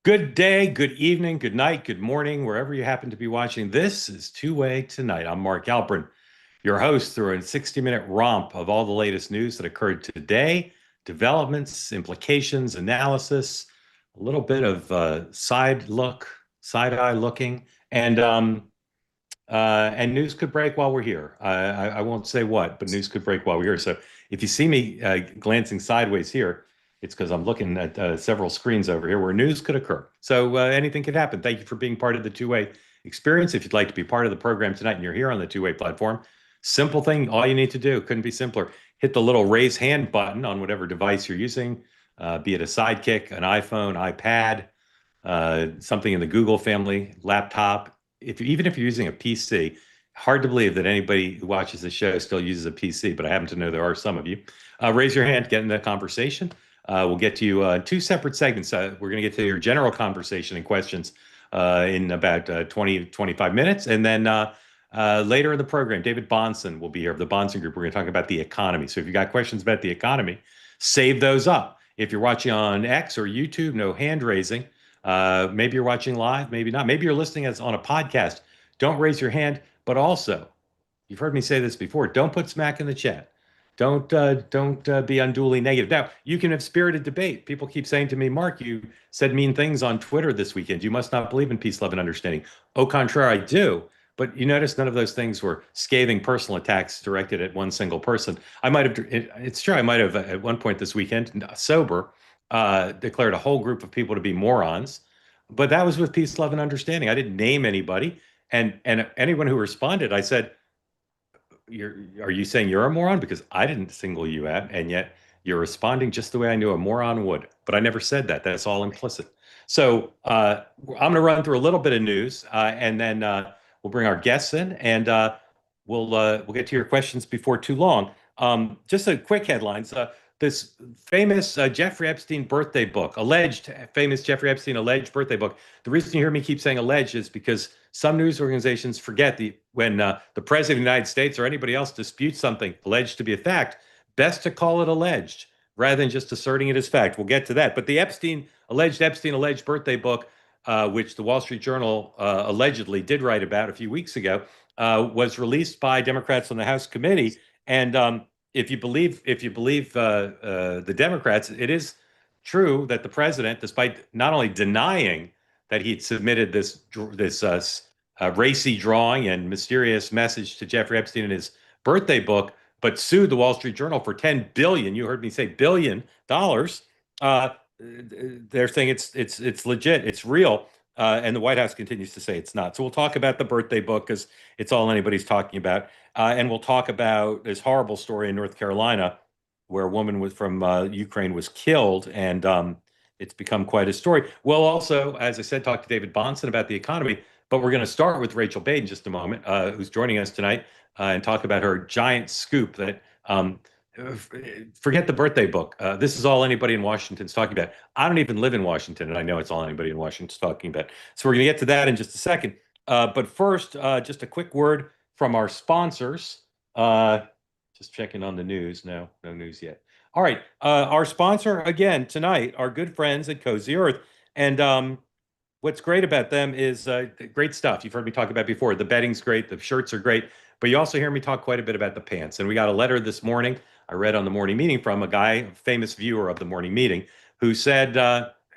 Good day, good evening, good night, good morning, wherever you happen to be watching. This is Two-Way Tonight. I'm Mark Halperin, your host through a 60-minute romp of all the latest news that occurred today, developments, implications, analysis, a little bit of side eye looking, and news could break while we're here. I won't say what, but news could break while we're here. So if you see me glancing sideways here, it's because I'm looking at several screens over here where news could occur. So anything could happen. Thank you for being part of the Two-Way experience. If you'd like to be part of the program tonight and you're here on the Two-Way platform, simple thing, all you need to do, couldn't be simpler. Hit the little raise hand button on whatever device you're using, be it a Sidekick, an iPhone, iPad, something in the Google family, laptop. Even if you're using a PC, hard to believe that anybody who watches the show still uses a PC, but I happen to know there are some of you. Raise your hand, get in the conversation. We'll get to you two separate segments. We're going to get to your general conversation and questions in about 20, 25 minutes. And then later in the program, David Bahnsen will be here of the Bahnsen Group. We're going to talk about the economy. So if you got questions about the economy, save those up. If you're watching on X or YouTube, no hand raising. Maybe you're watching live, maybe not. Maybe you're listening as on a podcast. Don't raise your hand, but also, you've heard me say this before. Don't put smack in the chat. Don't be unduly negative. Now, you can have spirited debate. People keep saying to me, Mark, you said mean things on Twitter this weekend. You must not believe in peace, love, and understanding. Au contraire, I do. But you notice none of those things were scathing personal attacks directed at one single person. I might have, it's true, I might have at one point this weekend, sober, declared a whole group of people to be morons. But that was with peace, love, and understanding. I didn't name anybody. And anyone who responded, I said, are you saying you're a moron? Because I didn't single you out, and yet you're responding just the way I knew a moron would. But I never said that. That's all implicit. So I'm going to run through a little bit of news, and then we'll bring our guests in, and we'll get to your questions before too long. Just a quick headlines. This famous Jeffrey Epstein birthday book, alleged famous Jeffrey Epstein alleged birthday book. The reason you hear me keep saying alleged is because some news organizations forget when the president of the United States or anybody else disputes something alleged to be a fact, best to call it alleged rather than just asserting it as fact. We'll get to that. But the Epstein alleged birthday book, which the Wall Street Journal allegedly did write about a few weeks ago, was released by Democrats on the House committee. And if you believe the Democrats, it is true that the president, despite not only denying that he'd submitted this racy drawing and mysterious message to Jeffrey Epstein in his birthday book, but sued the Wall Street Journal for $10 billion. You heard me say $billion. They're saying it's legit, it's real. And the White House continues to say it's not. So we'll talk about the birthday book because it's all anybody's talking about. And we'll talk about this horrible story in North Carolina where a woman from Ukraine was killed. And it's become quite a story. We'll also, as I said, talk to David Bahnsen about the economy. But we're going to start with Rachael Bade in just a moment, who's joining us tonight, and talk about her giant scoop that forget the birthday book. This is all anybody in Washington's talking about. I don't even live in Washington, and I know it's all anybody in Washington's talking about. So we're going to get to that in just a second. But first, just a quick word from our sponsors. Just checking on the news. No news yet. All right. Our sponsor, again, tonight, our good friends at Cozy Earth. And what's great about them is great stuff. You've heard me talk about before. The bedding's great. The shirts are great. But you also hear me talk quite a bit about the pants. And we got a letter this morning I read on the morning meeting from a guy, a famous viewer of the morning meeting, who said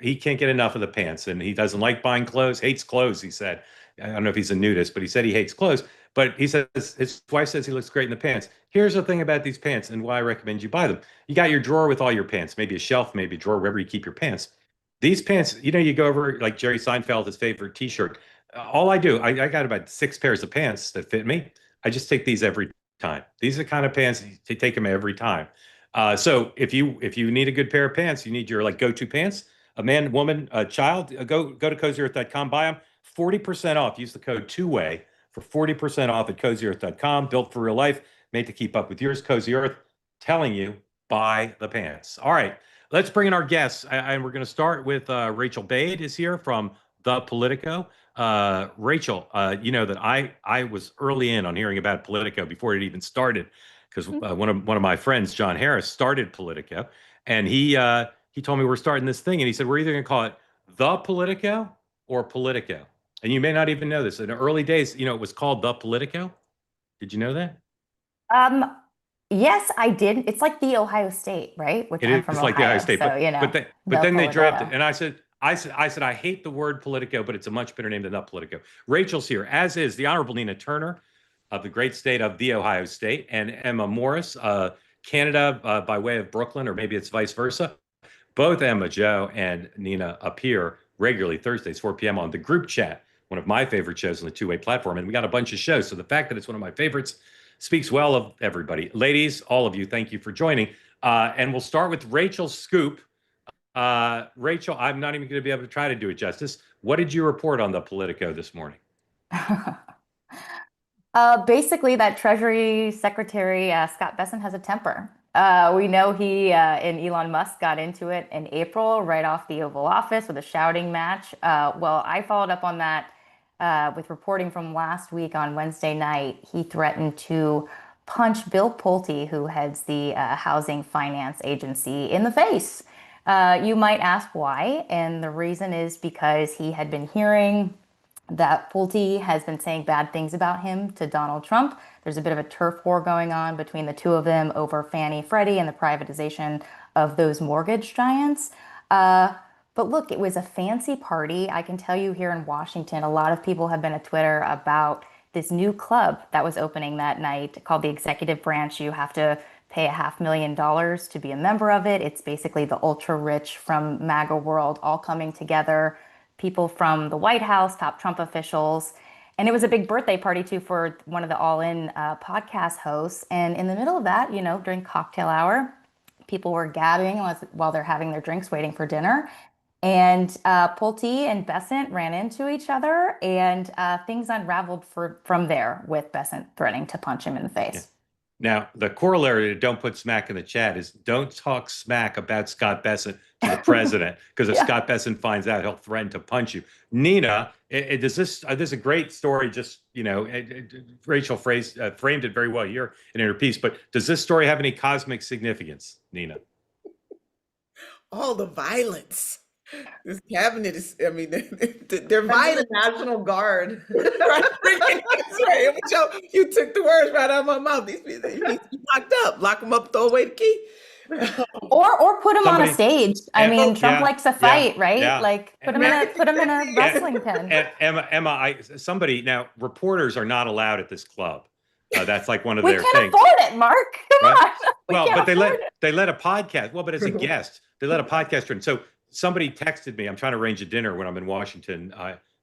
he can't get enough of the pants and he doesn't like buying clothes, hates clothes, he said. I don't know if he's a nudist, but he said he hates clothes. But he says his wife says he looks great in the pants. Here's the thing about these pants and why I recommend you buy them. You got your drawer with all your pants, maybe a shelf, maybe a drawer, wherever you keep your pants. These pants, you go over like Jerry Seinfeld, his favorite T-shirt. All I do, I got about 6 pairs of pants that fit me. I just take these every time. These are the kind of pants you take them every time. So if you need a good pair of pants, you need your like go-to pants. A man, woman, a child, go to cozyearth.com, buy them 40% off. Use the code Two-Way for 40% off at cozyearth.com. Built for real life, made to keep up with yours. Cozy Earth, telling you buy the pants. All right, let's bring in our guests, and we're going to start with Rachael Bade is here from the Politico. Rachael, you know that I was early in on hearing about Politico before it even started, because one of my friends, John Harris, started Politico, and he told me we're starting this thing, and he said we're either going to call it the Politico or Politico? And you may not even know this. In the early days, it was called the Politico. Did you know that? Um, yes, I did. It's like the Ohio State, right? Which I'm It from is like the Ohio Ohio, State, so but the then they dropped it, Politico. and I said I hate the word Politico, but it's a much better name than the Politico. Rachel's here, as is the Honorable Nina Turner of the great state of the Ohio State, and Emma Morris, Canada, by way of Brooklyn, or maybe it's vice versa. Both Emma, Joe, and Nina appear regularly Thursdays, 4 p.m. on the group chat, one of my favorite shows on the two-way platform. And we got a bunch of shows. So the fact that it's one of my favorites speaks well of everybody. Ladies, all of you, thank you for joining. And we'll start with Rachel's scoop. Rachel, I'm not even going to be able to try to do it justice. What did you report on the Politico this morning? Basically, that Treasury Secretary Scott Bessent has a temper. We know he and Elon Musk got into it in April, right off the Oval Office with a shouting match. Well, I followed up on that with reporting from last week on Wednesday night. He threatened to punch Bill Pulte, who heads the Housing Finance Agency, in the face. You might ask why, and the reason is because he had been hearing that Pulte has been saying bad things about him to Donald Trump. There's a bit of a turf war going on between the two of them over Fannie Freddie and the privatization of those mortgage giants. But look, it was a fancy party. I can tell you here in Washington, a lot of people have been at Twitter about this new club that was opening that night called the Executive Branch. You have to pay $500,000 to be a member of it. It's basically the ultra rich from MAGA world all coming together, people from the White House, top Trump officials. And it was a big birthday party too for one of the All In podcast hosts. And in the middle of that, during cocktail hour, people were gathering while they're having their drinks, waiting for dinner. And Pulte and Bessent ran into each other, and things unraveled from there with Bessent threatening to punch him in the Yeah. face. Now, the corollary to don't put smack in the chat is don't talk smack about Scott Bessent to the president, because if Yeah. Scott Bessent finds out, he'll threaten to punch you. Nina, does this is a great story. Just Rachel framed it very well here in her piece. But does this story have any cosmic significance, Nina? All the violence. This cabinet is, I mean, they're violent. National Guard. Right. You took the words right out of my mouth. These people, you need to be locked up. Lock them up, throw away the key. Or put him on a stage. I mean, Trump Yeah, likes a fight, right? yeah. Like put him in a wrestling pen. Emma, now reporters are not allowed at this club. That's like one of We their can't things. afford it, Mark. Come Right? on. We Well, can't but afford it. they let a podcast. Well, but as a guest, they let a podcaster in. So somebody texted me. I'm trying to arrange a dinner when I'm in Washington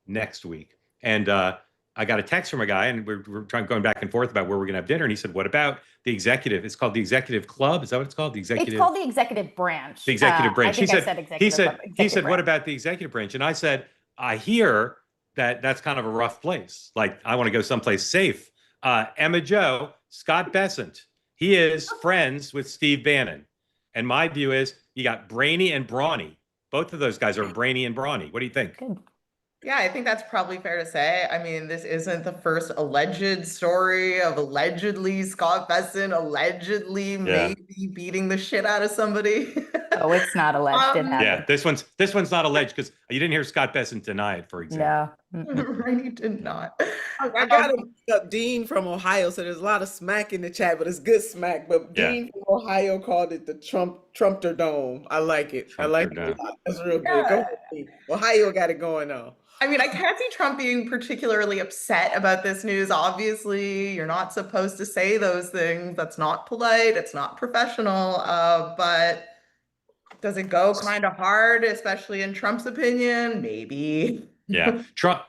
next week, and I got a text from a guy, and we're going back and forth about where we're going to have dinner. And he said, "What about the executive? It's called the Executive Club. Is that what it's called? The Executive." It's called the executive branch. The executive branch. I think I said executive. He said, Branch. "What about the executive branch?" And I said, "I hear that that's kind of a rough place. Like, I want to go someplace safe." Emma Joe, Scott Bessent, he is friends with Steve Bannon, and my view is you got brainy and brawny. Both of those guys are brainy and brawny. What do you think? Good. Yeah, I think that's probably fair to say. I mean, this isn't the first alleged story of allegedly Scott Bessent allegedly maybe beating the shit out of somebody. Oh, it's not alleged. It happened. Yeah, this one's not alleged because you didn't hear Scott Bessent deny it, for example. No. Right, he did not. I got Dean from Ohio, so there's a lot of smack in the chat, but it's good smack. But Dean from Ohio called it the Trumpter Dome. I like it. I like it a lot. That's real good. Go ahead, Dean. Ohio got it going on. I mean, I can't see Trump being particularly upset about this news. Obviously, you're not supposed to say those things. That's not polite. It's not professional. But does it go kind of hard, especially in Trump's opinion? Maybe. Yeah, Trump.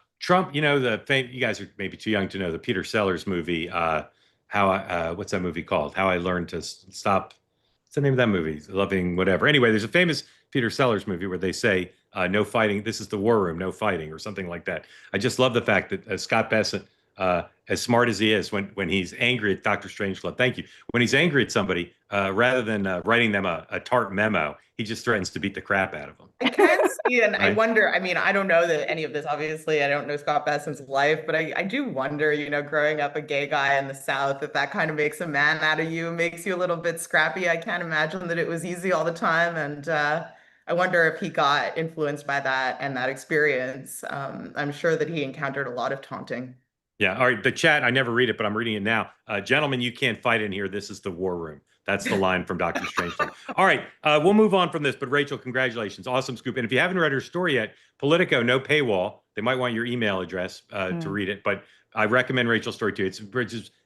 You guys are maybe too young to know the Peter Sellers movie. What's that movie called? How I Learned to Stop. What's the name of that movie? Loving whatever. Anyway, there's a famous Peter Sellers movie where they say, no fighting. This is the war room, no fighting, or something like that. I just love the fact that Scott Bessent, as smart as he is, when he's angry at Dr. Strangelove, thank you. When he's angry at somebody, rather than writing them a tart memo, he just threatens to beat the crap out of them. I can see, and Right? I wonder, I mean, I don't know that any of this, obviously, I don't know Scott Bessent's life, but I do wonder, growing up a gay guy in the South, if that kind of makes a man out of you, makes you a little bit scrappy. I can't imagine that it was easy all the time. And I wonder if he got influenced by that and that experience. I'm sure that he encountered a lot of taunting. Yeah. All right. The chat, I never read it, but I'm reading it now. Gentlemen, you can't fight in here. This is the war room. That's the line from Dr. Strangelove. All right. We'll move on from this, but Rachel, congratulations. Awesome scoop. And if you haven't read her story yet, Politico, no paywall. They might want your email address to read it, but I recommend Rachel's story too.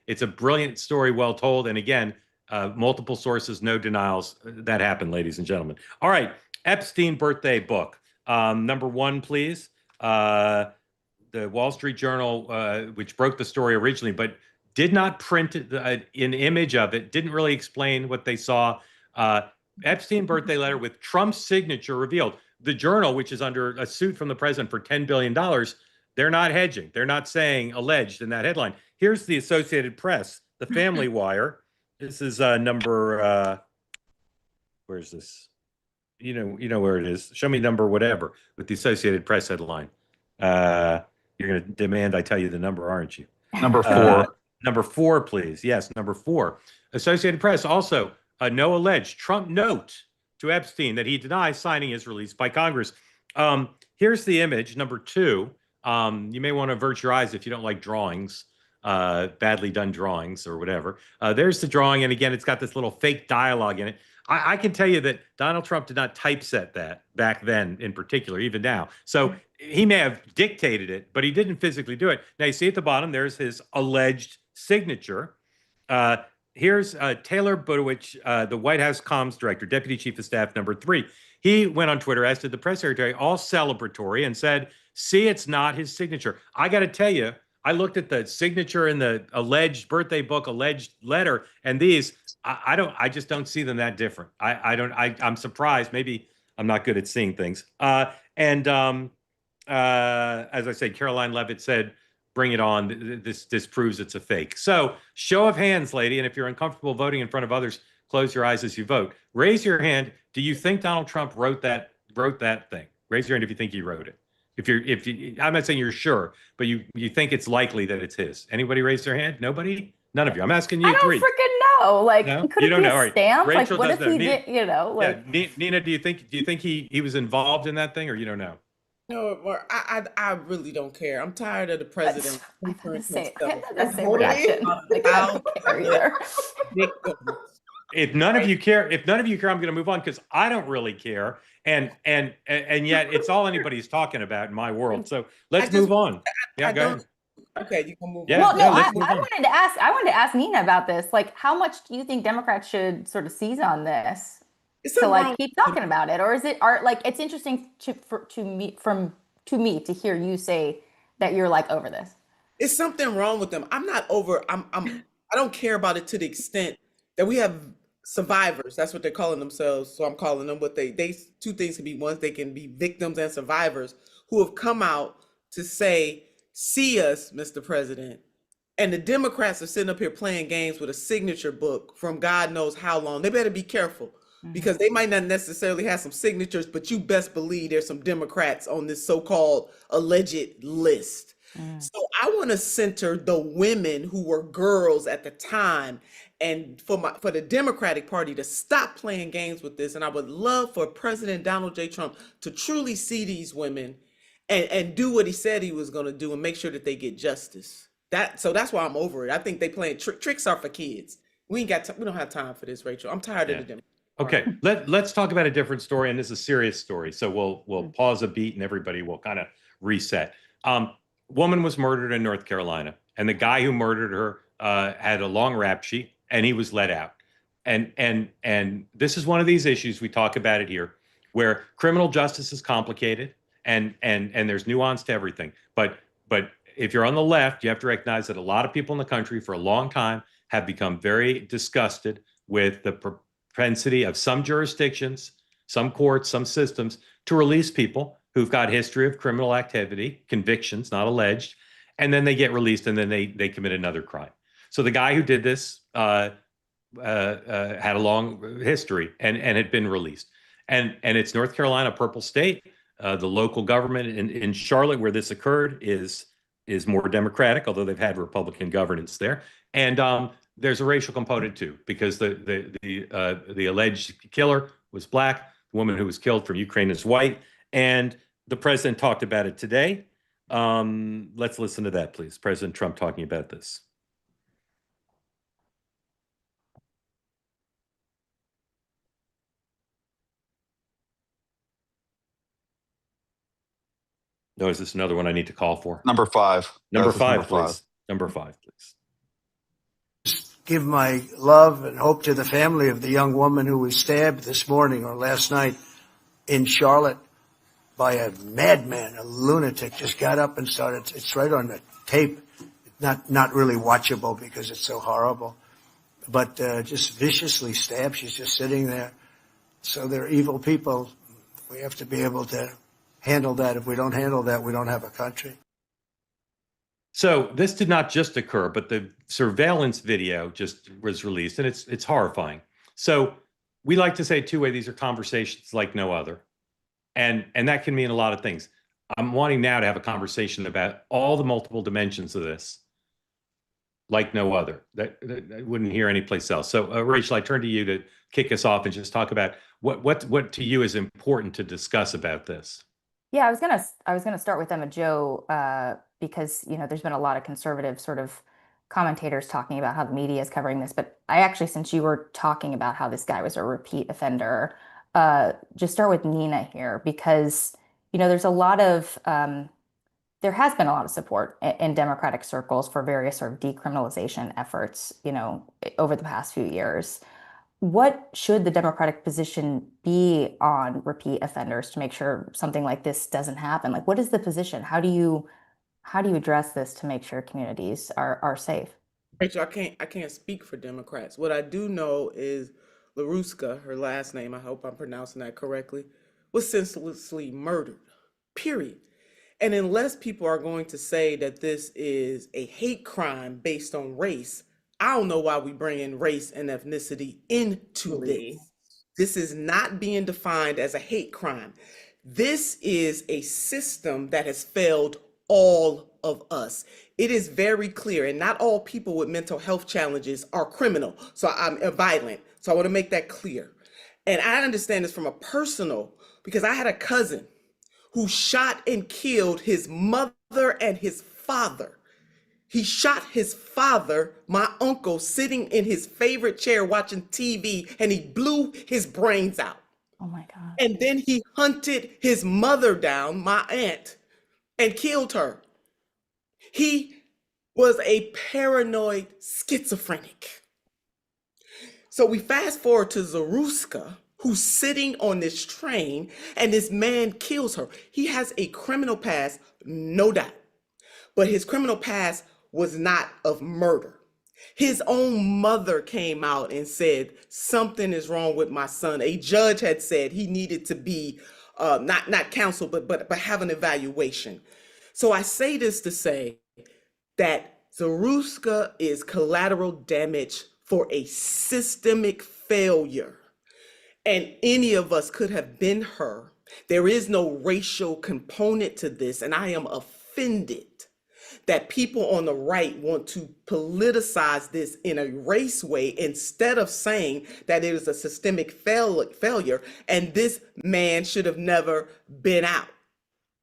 It's a brilliant story, well told. And again, multiple sources, no denials. That happened, ladies and gentlemen. All right. Epstein birthday book. Number one, please. The Wall Street Journal, which broke the story originally, but did not print an image of it, didn't really explain what they saw. Epstein birthday letter with Trump's signature revealed. The Journal, which is under a suit from the president for $10 billion, they're not hedging. They're not saying alleged in that headline. Here's the Associated Press, the Family Wire. This is number, where's this? You know where it is. Show me number whatever with the Associated Press headline. You're going to demand I tell you the number, aren't you? Number 4. Number 4, please. Yes, number 4. Associated Press also, no alleged Trump note to Epstein that he denies signing is released by Congress. Here's the image, number 2. You may want to avert your eyes if you don't like drawings, badly done drawings or whatever. There's the drawing, and again, it's got this little fake dialogue in it. I can tell you that Donald Trump did not typeset that back then in particular, even now. So he may have dictated it, but he didn't physically do it. Now, you see at the bottom, there's his alleged signature. Here's Taylor Budowich, the White House comms director, deputy chief of staff, number 3. He went on Twitter, as did the press secretary, all celebratory, and said, see, it's not his signature. I got to tell you, I looked at the signature in the alleged birthday book, alleged letter, and these, I just don't see them that different. I'm surprised. Maybe I'm not good at seeing things. As I said, Caroline Levitt said, bring it on. This proves it's a fake. So show of hands, lady. And if you're uncomfortable voting in front of others, close your eyes as you vote. Raise your hand. Do you think Donald Trump wrote that thing? Raise your hand if you think he wrote it. If you, I'm not saying you're sure, but you think it's likely that it's his. Anybody raise their hand? Nobody? None of you. I'm asking you 3. I don't freaking know. Like, No? could You it don't be know. All a right. stamp? Rachel Like, what does if know. he Nina, did, you know, like. Yeah. Nina, do you think he was involved in that thing, or you don't know? No, Mark, I really don't care. I'm tired of the president. I thought the same Totally. reaction. Like, I don't care either. If none of you care, I'm going to move on because I don't really care, and yet it's all anybody's talking about in my world. So let's move on. Yeah, go ahead. Okay, you can move Yeah, on. Well, no, let's I move on. wanted to ask Nina about this. Like, how much do you think Democrats should sort of seize on this It's to something like wrong keep with talking about it, or is it like it's interesting to me to hear you say that you're like over this. It's something wrong with them. I'm not over. I don't care about it to the extent that we have survivors. That's what they're calling themselves. So I'm calling them what they 2 things can be. One, they can be victims and survivors who have come out to say, see us, Mr. President. And the Democrats are sitting up here playing games with a signature book from God knows how long. They better be careful because they might not necessarily have some signatures, but you best believe there's some Democrats on this so-called alleged list. So I want to center the women who were girls at the time, and for the Democratic Party to stop playing games with this. And I would love for President Donald J. Trump to truly see these women and do what he said he was going to do and make sure that they get justice. So that's why I'm over it. I think they playing tricks are for kids. We don't have time for this, Rachel. I'm tired of the Democrats. Okay, let's talk about a different story, and this is a serious story. So we'll pause a beat, and everybody will kind of reset. Woman was murdered in North Carolina, and the guy who murdered her had a long rap sheet, and he was let out. And this is one of these issues, we talk about it here, where criminal justice is complicated, and there's nuance to everything. But if you're on the left, you have to recognize that a lot of people in the country for a long time have become very disgusted with the propensity of some jurisdictions, some courts, some systems to release people who've got history of criminal activity, convictions, not alleged, and then they get released and then they commit another crime. So the guy who did this had a long history and had been released. And it's North Carolina, purple state. The local government in Charlotte, where this occurred, is more Democratic, although they've had Republican governance there. And there's a racial component too, because the alleged killer was black. woman who was killed from Ukraine is white, and the president talked about it today. Let's listen to that, please. President Trump talking about this. No, is this another one I need to call for? Number 5. Number This is 5, please. Number 5, please. Give my love and hope to the family of the young woman who was stabbed this morning or last night in Charlotte by a madman, a lunatic. Just got up and started. It's right on the tape. Not really watchable because it's so horrible, but just viciously stabbed. She's just sitting there. So they're evil people. We have to be able to handle that. If we don't handle that, we don't have a country. So this did not just occur, but the surveillance video just was released, and it's horrifying. So we like to say two-way, these are conversations like no other. And that can mean a lot of things. I'm wanting now to have a conversation about all the multiple dimensions of this like no other. That I wouldn't hear anyplace else. So Rachel, I turn to you to kick us off and just talk about what to you is important to discuss about this. Yeah, I was gonna start with Emma Jo because there's been a lot of conservative sort of commentators talking about how the media is covering this. But I actually, since you were talking about how this guy was a repeat offender, just start with Nina here because there's a lot of there has been a lot of support in Democratic circles for various sort of decriminalization efforts, over the past few years. What should the Democratic position be on repeat offenders to make sure something like this doesn't happen? Like, what is the position? How do you address this to make sure communities are safe? Rachel, I can't speak for Democrats. What I do know is LaRuska, her last name, I hope I'm pronouncing that correctly, was senselessly murdered, period. And unless people are going to say that this is a hate crime based on race, I don't know why we bring in race and ethnicity into this. This is not being defined as a hate crime. This is a system that has failed all of us. It is very clear, and not all people with mental health challenges are criminal. So I'm violent. So I want to make that clear. And I understand this from a personal, because I had a cousin who shot and killed his mother and his father. He shot his father, my uncle, sitting in his favorite chair watching TV, and he blew his brains out. Oh my God. And then he hunted his mother down, my aunt, and killed her. He was a paranoid schizophrenic. So we fast forward to Zaruska, who's sitting on this train, and this man kills her. He has a criminal past, no doubt, but his criminal past was not of murder. His own mother came out and said, something is wrong with my son. A judge had said he needed to be not counseled, but have an evaluation. So I say this to say that Zaruska is collateral damage for a systemic failure. And any of us could have been her. There is no racial component to this, and I am offended that people on the right want to politicize this in a race way instead of saying that it is a systemic failure and this man should have never been out.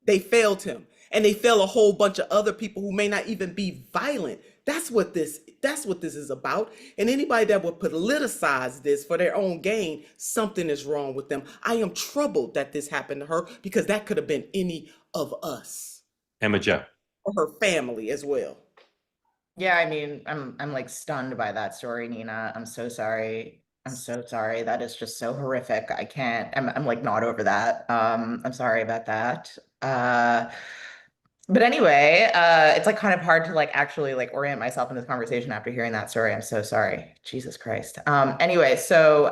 They failed him, and they fail a whole bunch of other people who may not even be violent. That's what this is about. And anybody that would politicize this for their own gain, something is wrong with them. I am troubled that this happened to her because that could have been any of us. Emma Jo. Or her family as well. Yeah, I mean, I'm like stunned by that story, Nina. I'm so sorry. I'm so sorry. That is just so horrific. I'm like not over that. I'm sorry about that. But anyway, it's like kind of hard to like actually like orient myself in this conversation after hearing that story. I'm so sorry. Jesus Christ. Anyway, so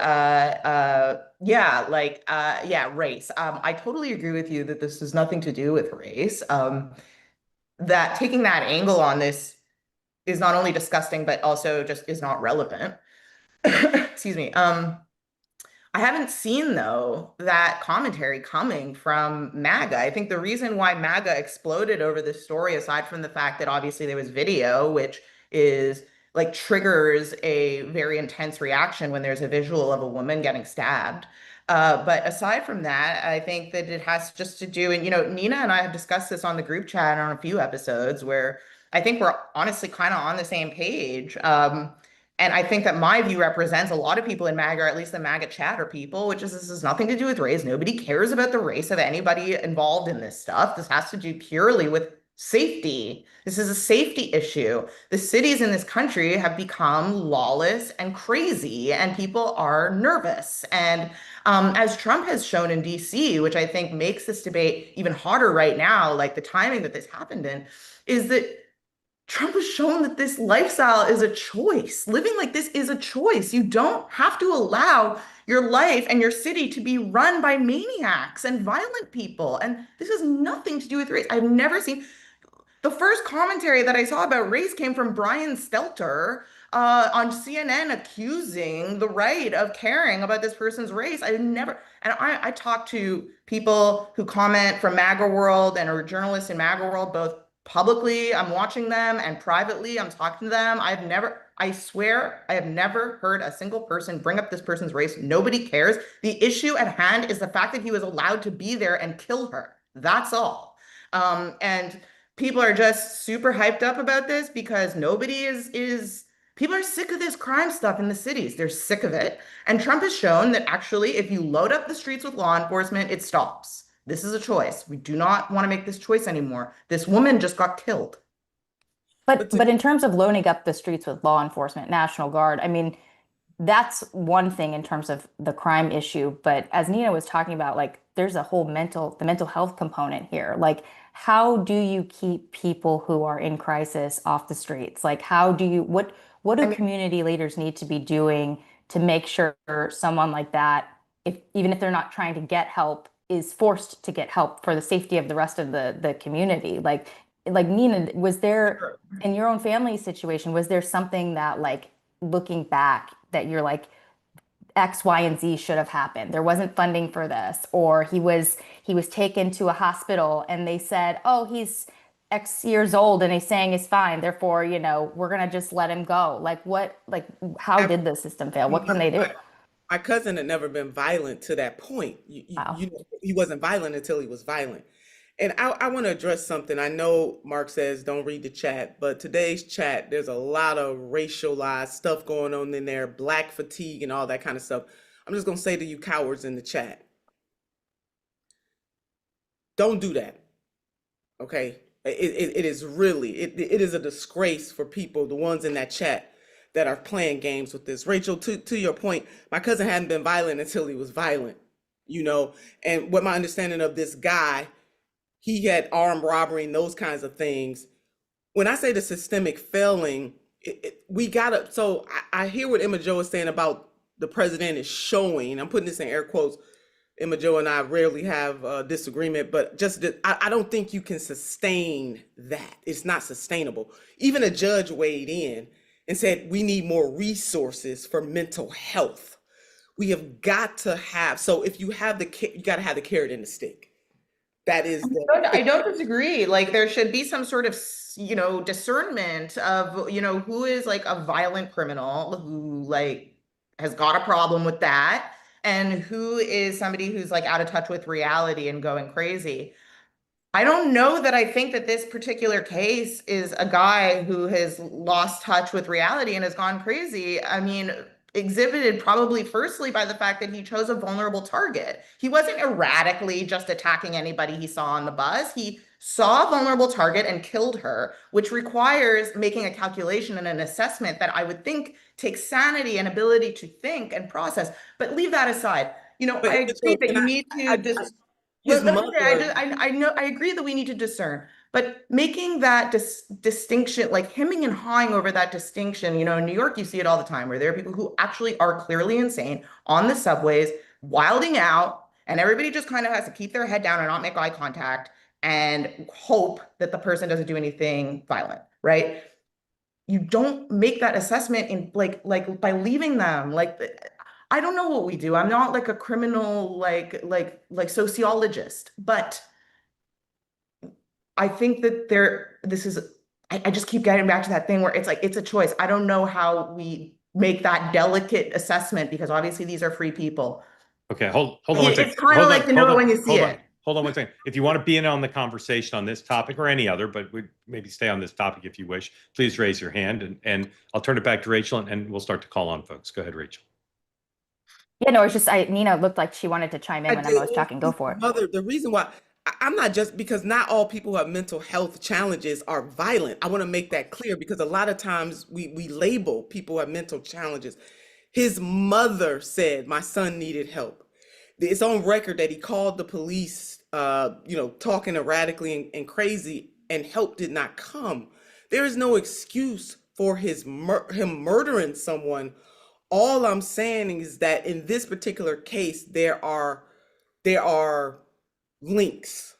yeah, race. I totally agree with you that this has nothing to do with race. That taking that angle on this is not only disgusting, but also just is not relevant. Excuse me. I haven't seen, though, that commentary coming from MAGA. I think the reason why MAGA exploded over this story, aside from the fact that obviously there was video, which is like triggers a very intense reaction when there's a visual of a woman getting stabbed, But aside from that, I think that it has just to do, and Nina and I have discussed this on the group chat on a few episodes where I think we're honestly kind of on the same page. And I think that my view represents a lot of people in MAGA, or at least the MAGA chatter people, which is this has nothing to do with race. Nobody cares about the race of anybody involved in this stuff. This has to do purely with safety. This is a safety issue. The cities in this country have become lawless and crazy, and people are nervous. And as Trump has shown in DC, which I think makes this debate even harder right now, like the timing that this happened in, is that Trump has shown that this lifestyle is a choice. Living like this is a choice. You don't have to allow your life and your city to be run by maniacs and violent people. And this has nothing to do with race. I've never seen the first commentary that I saw about race came from Brian Stelter on CNN accusing the right of caring about this person's race. I talk to people who comment from MAGA world and are journalists in MAGA world, both publicly, I'm watching them, and privately, I'm talking to them. I swear, I have never heard a single person bring up this person's race. Nobody cares. The issue at hand is the fact that he was allowed to be there and kill her. That's all. And people are just super hyped up about this because people are sick of this crime stuff in the cities. They're sick of it. And Trump has shown that actually, if you load up the streets with law enforcement, it stops. This is a choice. We do not want to make this choice anymore. This woman just got killed. But in terms of loading up the streets with law enforcement, National Guard, I mean, that's one thing in terms of the crime issue. But as Nina was talking about, like, there's a whole the mental health component here. Like, how do you keep people who are in crisis off the streets? Like, what do community leaders need to be doing to make sure someone like that, even if they're not trying to get help, is forced to get help for the safety of the rest of the community? Like Nina, was there, in your own family situation, was there something that, like, looking back, that you're like, X, Y, and Z should have happened? There wasn't funding for this, or he was taken to a hospital and they said, oh, he's X years old and he's saying he's fine, therefore, we're gonna just let him go. How did the system fail? What can they do? My cousin had never been violent to that point. Wow. He wasn't violent until he was violent. And I want to address something. I know Mark says don't read the chat, but today's chat, there's a lot of racialized stuff going on in there, black fatigue and all that kind of stuff. I'm just going to say to you cowards in the chat, don't do that. Okay? It is really, it is a disgrace for people, the ones in that chat, that are playing games with this. Rachel, to your point, my cousin hadn't been violent until he was violent, and what my understanding of this guy, he had armed robbery and those kinds of things. When I say the systemic failing, I hear what Emma Jo is saying about the president is showing, I'm putting this in air quotes, Emma Jo and I rarely have a disagreement, but I don't think you can sustain that. It's not sustainable. Even a judge weighed in and said, we need more resources for mental health. We have got to have, so if you have you got to have the carrot and the stick. That is I don't disagree. Like, there should be some sort of, discernment of, who is like a violent criminal who like has got a problem with that, and who is somebody who's like out of touch with reality and going crazy. I don't know that I think that this particular case is a guy who has lost touch with reality and has gone crazy. I mean, exhibited probably firstly by the fact that he chose a vulnerable target. He wasn't erratically just attacking anybody he saw on the bus. He saw a vulnerable target and killed her, which requires making a calculation and an assessment that I would think takes sanity and ability to think and process. But leave that aside. I agree that you need to I agree that we need to discern, but making that distinction, like hemming and hawing over that distinction, in New York, you see it all the time, where there are people who actually are clearly insane on the subways, wilding out, and everybody just kind of has to keep their head down and not make eye contact and hope that the person doesn't do anything violent, right? You don't make that assessment in like by leaving them. I don't know what we do. I'm not like a criminal, like sociologist, but I think that I just keep getting back to that thing where it's like, it's a choice. I don't know how we make that delicate assessment, because obviously these are free people. Okay, hold on one second. It's kind of like to know it when you see it. Hold on one second. If you want to be in on the conversation on this topic or any other, but we maybe stay on this topic if you wish, please raise your hand, and I'll turn it back to Rachel, and we'll start to call on folks. Go ahead, Rachel. Yeah, no, it's just Nina looked like she wanted to chime in when I was talking. Go for it. Mother, the reason why I'm not just because not all people who have mental health challenges are violent. I want to make that clear because a lot of times we label people who have mental challenges. His mother said my son needed help. It's on record that he called the police, talking erratically and crazy, and help did not come. There is no excuse for him murdering someone. All I'm saying is that in this particular case, there are links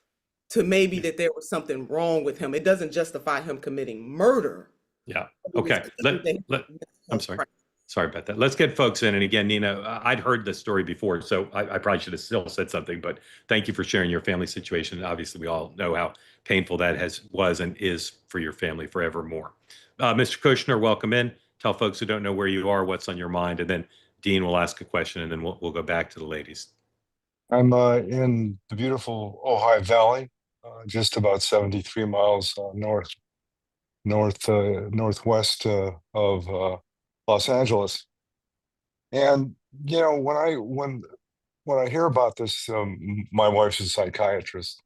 to maybe that there was something wrong with him. It doesn't justify him committing murder. Yeah. Okay. I'm sorry. Sorry about that. Let's get folks in. And again, Nina, I'd heard this story before, so I probably should have still said something, but thank you for sharing your family situation. Obviously, we all know how painful that was and is for your family forevermore. Mr. Kushner, welcome in. Tell folks who don't know where you are, what's on your mind, and then Dean will ask a question, and then we'll go back to the ladies. I'm in the beautiful Ojai Valley, just about 73 miles northwest of Los Angeles. And when I hear about this, my wife's a psychiatrist,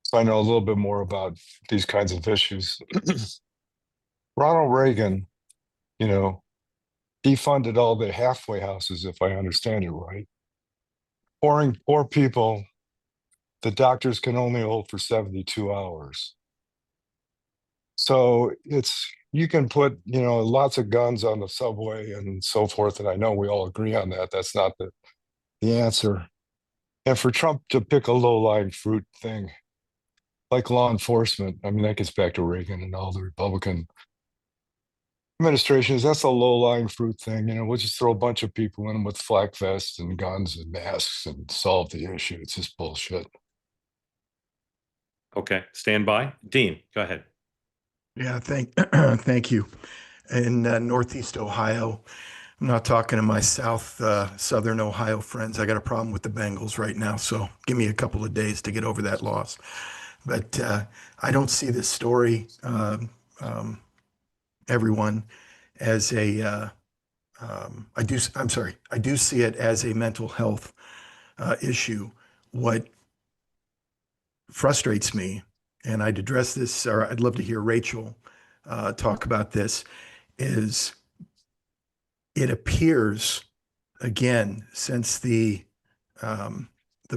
so I know a little bit more about these kinds of issues. Ronald Reagan, defunded all the halfway houses, if I understand it right. Poor people, the doctors can only hold for 72 hours. So you can put, lots of guns on the subway and so forth. And I know we all agree on that. That's not the answer. And for Trump to pick a low-lying fruit thing, like law enforcement, I mean, that gets back to Reagan and all the Republican administrations. That's a low-lying fruit thing. We'll just throw a bunch of people in with flak vests and guns and masks and solve the issue. It's just bullshit. Okay, stand by. Dean, go ahead. Yeah, thank you. In Northeast Ohio, I'm not talking to my Southern Ohio friends. I got a problem with the Bengals right now, so give me a couple of days to get over that loss. But I don't see this story, everyone, as I do see it as a mental health issue. What frustrates me, and I'd address this, or I'd love to hear Rachael talk about this, is it appears, again, since the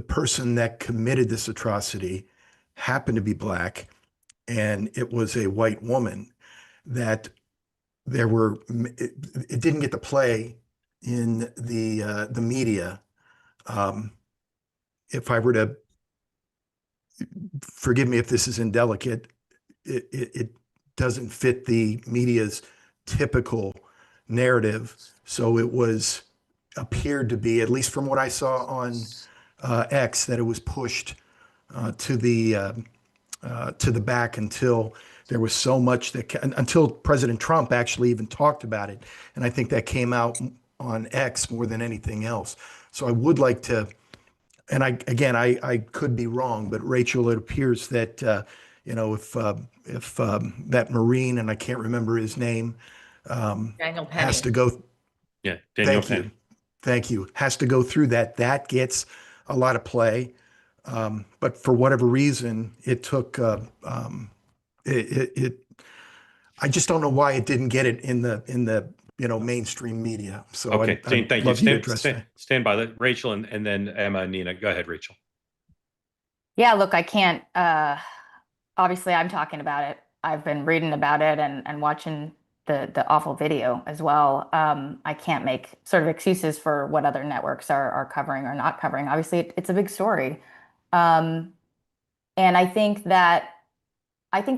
person that committed this atrocity happened to be Black, and it was a white woman, that it didn't get to play in the media. If I were to, forgive me if this is indelicate, it doesn't fit the media's typical narrative. So it appeared to be, at least from what I saw on X, that it was pushed to the back until there was so much until President Trump actually even talked about it. And I think that came out on X more than anything else. So I would like to, and I could be wrong, but Rachael, it appears that if that Marine, and I can't remember his name, Daniel Penny. has to go. Yeah, Daniel Penny. Thank you. Has to go through that. That gets a lot of play, but for whatever reason, it took. I just don't know why it didn't get it in the mainstream media. So okay, Dean, thank you. Stand by that, Rachel, and then Emma, Nina. Go ahead, Rachel. Yeah, look, I can't. Obviously, I'm talking about it. I've been reading about it and watching the awful video as well. I can't make sort of excuses for what other networks are covering or not covering. Obviously, it's a big story, and I think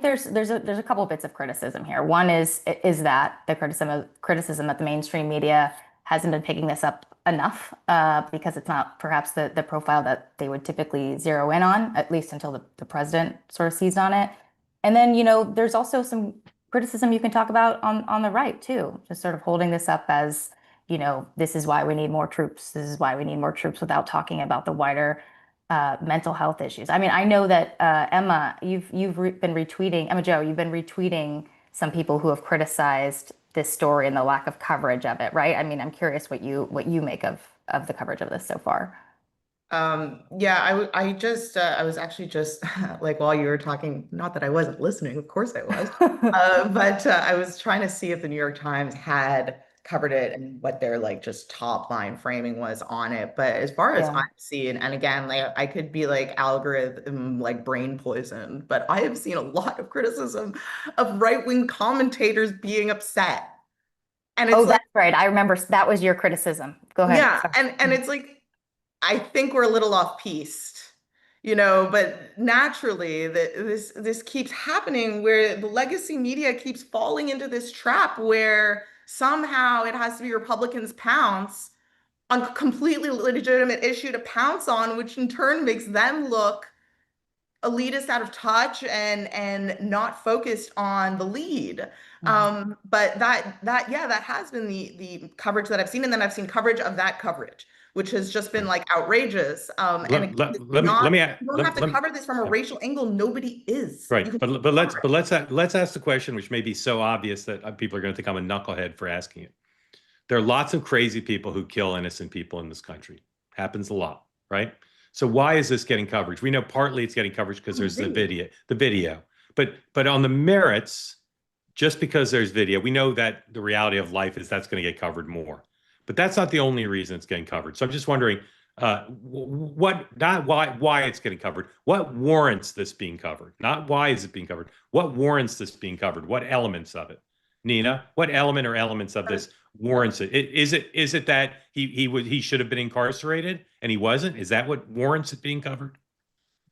there's a couple of bits of criticism here. One is that the criticism that the mainstream media hasn't been picking this up enough because it's not perhaps the profile that they would typically zero in on, at least until the president sort of seized on it. And then, there's also some criticism you can talk about on the right too, just sort of holding this up as, this is why we need more troops. This is why we need more troops without talking about the wider mental health issues. I mean, I know that Emma, been retweeting, Emma Jo, you've been retweeting some people who have criticized this story and the lack of coverage of it, right? I mean, I'm curious what you make of the coverage of this so far. Yeah, I was actually just like while you were talking, not that I wasn't listening, of course I was, but I was trying to see if the New York Times had covered it and what their like just top line framing was on it. But as far as Yeah. I've seen, and again, like I could be like algorithm like brain poisoned, but I have seen a lot of criticism of right-wing commentators being upset. And it's Oh, like, that's right. I remember that was your criticism. Go ahead. yeah, Sorry. and it's like I think we're a little off-piste, but naturally this keeps happening where the legacy media keeps falling into this trap where somehow it has to be Republicans pounce on a completely legitimate issue to pounce on, which in turn makes them look elitist, out of touch, and not focused on the lead. But that has been the coverage that I've seen, and then I've seen coverage of that coverage, which has just been like outrageous. And again, you don't have to cover this from a racial angle. Nobody is. Right, You can but cover it. let's ask the question, which may be so obvious that people are going to think I'm a knucklehead for asking it. There are lots of crazy people who kill innocent people in this country. Happens a lot, right? So why is this getting coverage? We know partly it's getting coverage because there's the video. But on the merits, just because there's video, we know that the reality of life is that's going to get covered more. But that's not the only reason it's getting covered. So I'm just wondering not why it's getting covered. What warrants this being covered? Not why is it being covered? What warrants this being covered? What elements of it? Nina, what element or elements of this warrants it? Is it that he should have been incarcerated and he wasn't? Is that what warrants it being covered?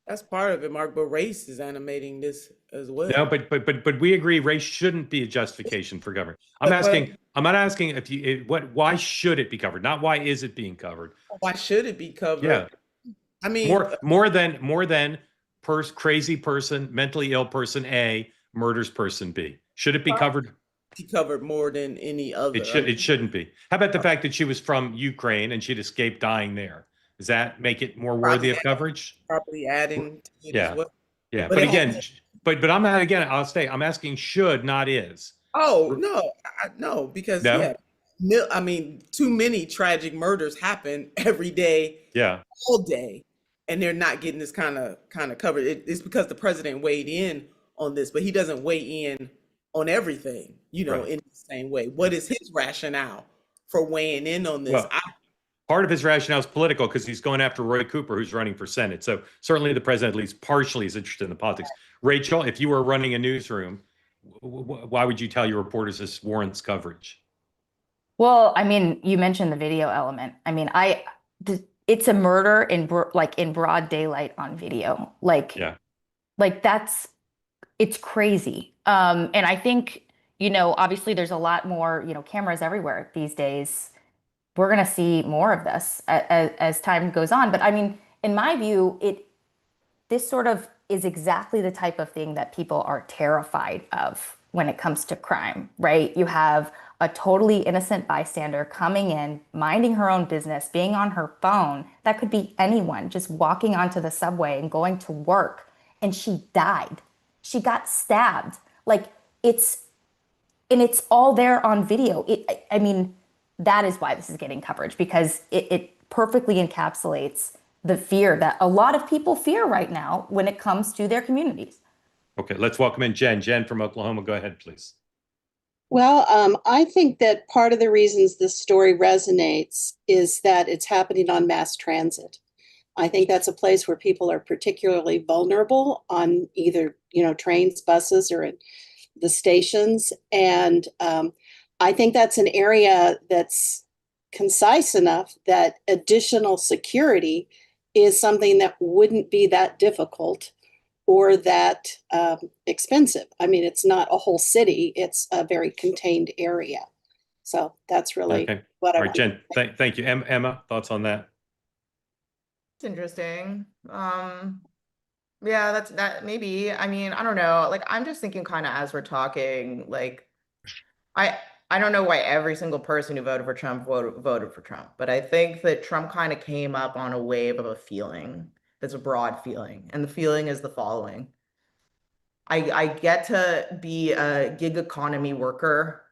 That's part of it, Mark, but race is animating this as well. No, but we agree race shouldn't be a justification for government. I'm not asking why should it be covered? Not why is it being covered? Why should it be covered? Yeah. I mean, more than crazy person, mentally ill person A murders person B. Should it be covered? Be covered more than any other. It shouldn't be. How about the fact that she was from Ukraine and she'd escaped dying there? Does that make it more worthy of coverage? Probably adding to it Yeah. as well. Yeah. But again, I'm not, again, I'm asking should, not is. Oh, no, no, because I mean, too many tragic murders happen every day, all day, and they're not getting this kind of covered. It's because the president weighed in on this, but he doesn't weigh in on everything, in the same way. What is his rationale for weighing in on this? Well, part of his rationale is political because he's going after Roy Cooper, who's running for Senate. So certainly the president, at least partially, is interested in the politics. Rachael, if you were running a newsroom, why would you tell your reporters this warrants coverage? Well, I mean, you mentioned the video element. I mean, it's a murder in broad daylight on video. It's crazy. And I think, obviously there's a lot more, cameras everywhere these days. We're going to see more of this as time goes on. But I mean, in my view, this sort of is exactly the type of thing that people are terrified of when it comes to crime, right? You have a totally innocent bystander coming in, minding her own business, being on her phone. That could be anyone just walking onto the subway and going to work. And she died. She got stabbed. It's all there on video. I mean, that is why this is getting coverage, because it perfectly encapsulates the fear that a lot of people fear right now when it comes to their communities. Okay, let's welcome in Jen. Jen from Oklahoma, go ahead, please. Well, I think that part of the reasons this story resonates is that it's happening on mass transit. I think that's a place where people are particularly vulnerable on either, trains, buses, or at the stations. And I think that's an area that's concise enough that additional security is something that wouldn't be that difficult or that expensive. I mean, it's not a whole city, it's a very contained area. So that's really what I want. Jen, thank you. Emma, thoughts on that? It's interesting. Yeah, that maybe. I mean, I don't know. I'm just thinking kind of as we're talking, I don't know why every single person who voted for Trump voted for Trump, but I think that Trump kind of came up on a wave of a feeling that's a broad feeling. And the feeling is the following. I get to be a gig economy worker.